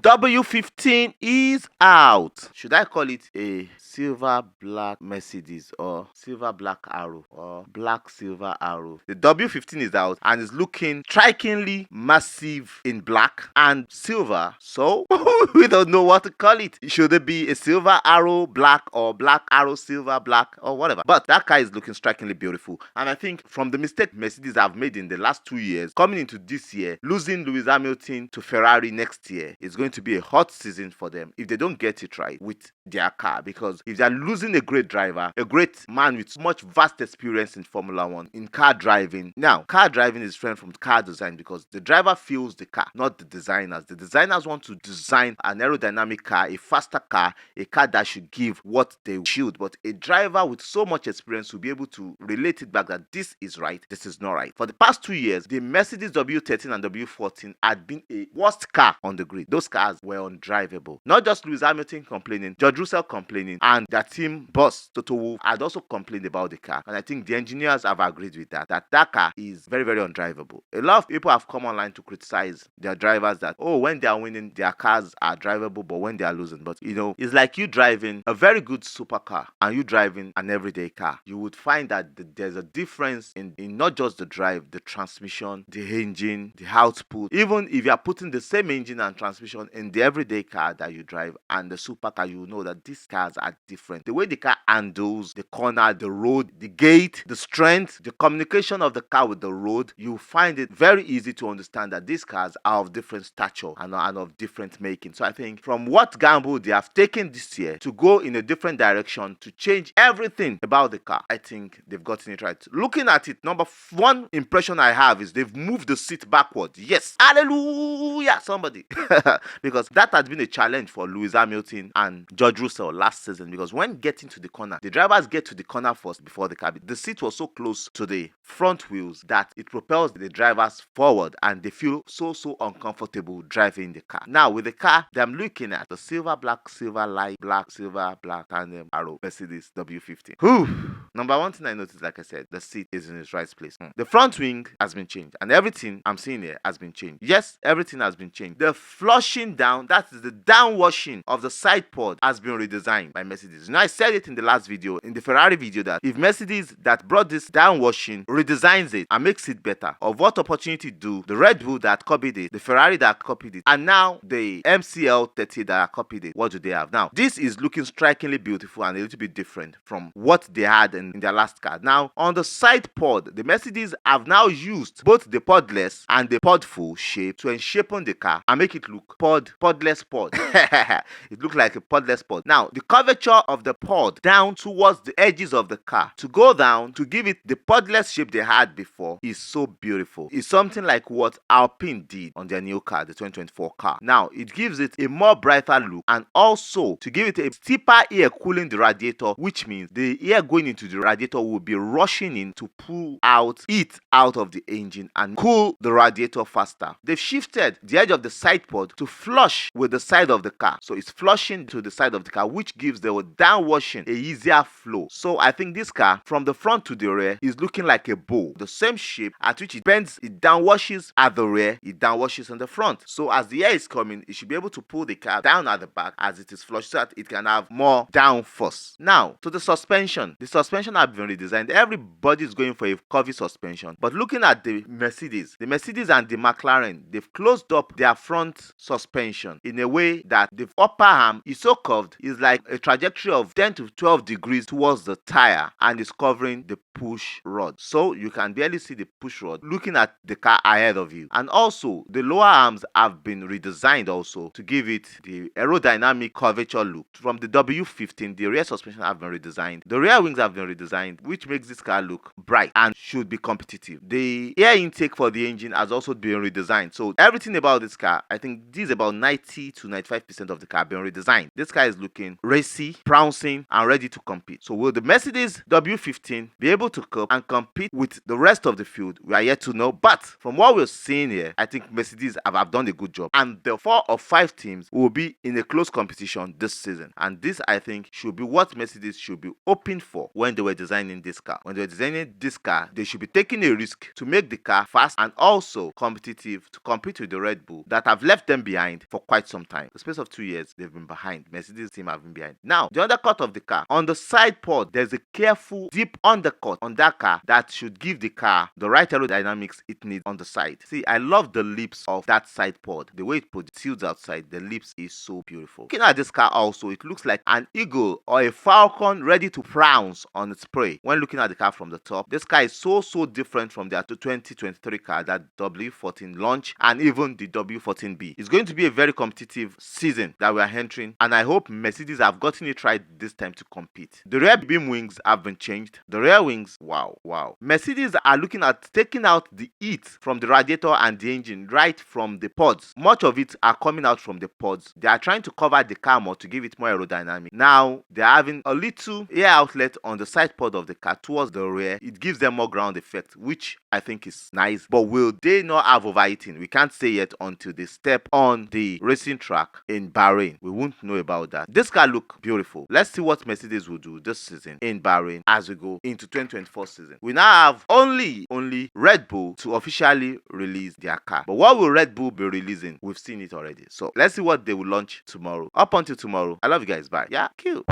W15 is out. Should I call it a silver black Mercedes or silver black arrow or black silver arrow? The W15 is out and is looking strikingly massive in black and silver. So we don't know what to call it. Should it be a silver arrow black or black arrow silver black or whatever? But that car is looking strikingly beautiful. And I think from the mistake Mercedes have made in the last 2 years, coming into this year, losing Lewis Hamilton to Ferrari next year is going to be a hot season for them if they don't get it right with their car. Because if they're losing a great driver, a great man with much vast experience in Formula One, in car driving. Now, car driving is different from car design because the driver feels the car, not the designers. The designers want to design an aerodynamic car, a faster car, a car that should give what they should. But a driver with so much experience will be able to relate it back that this is right, this is not right. For the past 2 years, the Mercedes W13 and W14 had been a worst car on the grid. Those cars were undrivable. Not just Lewis Hamilton complaining, George Russell complaining, and their team boss Toto Wolff had also complained about the car. And I think the engineers have agreed with that car is very, very undrivable. A lot of people have come online to criticize their drivers that, oh, when they are winning, their cars are drivable, but when they are losing. But you know, it's like you driving a very good supercar and you driving an everyday car. You would find that there's a difference in not just the drive, the transmission, the engine, the output. Even if you are putting the same engine and transmission in the everyday car that you drive and the supercar, you know that these cars are different. The way the car handles the corner, the road, the gate, the strength, the communication of the car with the road, you find it very easy to understand that these cars are of different stature and of different making. So I think from what gamble they have taken this year to go in a different direction, to change everything about the car, I think they've gotten it right. Looking at it, number one impression I have is they've moved the seat backward. Yes, hallelujah, somebody. Because that had been a challenge for Lewis Hamilton and George Russell last season, because when getting to the corner, the drivers get to the corner first before the car. The seat was so close to the front wheels that it propels the drivers forward and they feel so uncomfortable driving the car. Now with the car that I'm looking at, the silver black, silver light black, silver black tandem arrow Mercedes W15. Number one thing I noticed, like I said, the seat is in its right place. The front wing has been changed and everything I'm seeing here has been changed. Yes, everything has been changed. The flushing down, that is the downwashing of the side pod, has been redesigned by Mercedes. You know, I said it in the last video, in the Ferrari video, that if Mercedes that brought this downwashing redesigns it and makes it better, of what opportunity do the Red Bull that copied it, the Ferrari that copied it, and now the MCL30 that copied it, what do they have now? This is looking strikingly beautiful and a little bit different from what they had in their last car. Now, on the side pod, the Mercedes have now used both the podless and the podful shape to enshapen the car and make it look podless pod. It looks like a podless pod. Now, the curvature of the pod down towards the edges of the car to go down to give it the podless shape they had before is so beautiful. It's something like what Alpine did on their new car, the 2024 car. Now, it gives it a more brighter look and also to give it a steeper air cooling the radiator, which means the air going into the radiator will be rushing in to pull out heat out of the engine and cool the radiator faster. They've shifted the edge of the side pod to flush with the side of the car. So it's flushing to the side of the car, which gives the downwashing a easier flow. So I think this car from the front to the rear is looking like a bow. The same shape at which it bends, it downwashes at the rear, it downwashes on the front. So as the air is coming, it should be able to pull the car down at the back as it is flushed so that it can have more downforce. Now, to the suspension. The suspension have been redesigned. Everybody is going for a curvy suspension. But looking at the Mercedes and the McLaren, they've closed up their front suspension in a way that the upper arm is so curved, it's like a trajectory of 10 to 12 degrees towards the tire and is covering the push rod. So you can barely see the push rod looking at the car ahead of you. And also, the lower arms have been redesigned also to give it the aerodynamic curvature look. From the W15, the rear suspension have been redesigned. The rear wings have been redesigned, which makes this car look bright and should be competitive. The air intake for the engine has also been redesigned. So everything about this car, I think this is about 90 to 95% of the car being redesigned. This car is looking racy, pouncing, and ready to compete. So will the Mercedes W15 be able to cope and compete with the rest of the field? We are yet to know. But from what we're seeing here, I think Mercedes have done a good job. And the 4 or 5 teams will be in a close competition this season. And this, I think, should be what Mercedes should be hoping for when they were designing this car. When they were designing this car, they should be taking a risk to make the car fast and also competitive to compete with the Red Bull that have left them behind behind for quite some time. The space of 2 years, they've been behind. Mercedes team have been behind. Now, the undercut of the car. On the side pod, there's a careful deep undercut on that car that should give the car the right aerodynamics it needs on the side. See, I love the lips of that side pod. The way it protrudes outside, the lips is so beautiful. Looking at this car also, it looks like an eagle or a falcon ready to pounce on its prey. When looking at the car from the top, this car is so different from the 2023 car, that W14 launch and even the W14B. It's going to be a very competitive season that we are entering, and I hope Mercedes have gotten it right this time to compete. The rear beam wings have been changed. The rear wings, wow. Mercedes are looking at taking out the heat from the radiator and the engine right from the pods. Much of it are coming out from the pods. They are trying to cover the car more to give it more aerodynamic. Now they're having a little air outlet on the side pod of the car towards the rear. It gives them more ground effect, which I think is nice. But will they not have overheating? We can't say yet until they step on the racing track in Bahrain. We won't know about that. This car look beautiful. Let's see what Mercedes will do this season in Bahrain as we go into 2024 season. We now have only Red Bull to officially release their car. But what will Red Bull be releasing? We've seen it already. So let's see what they will launch tomorrow. Up until tomorrow, I love you guys. Bye. Yeah, cute.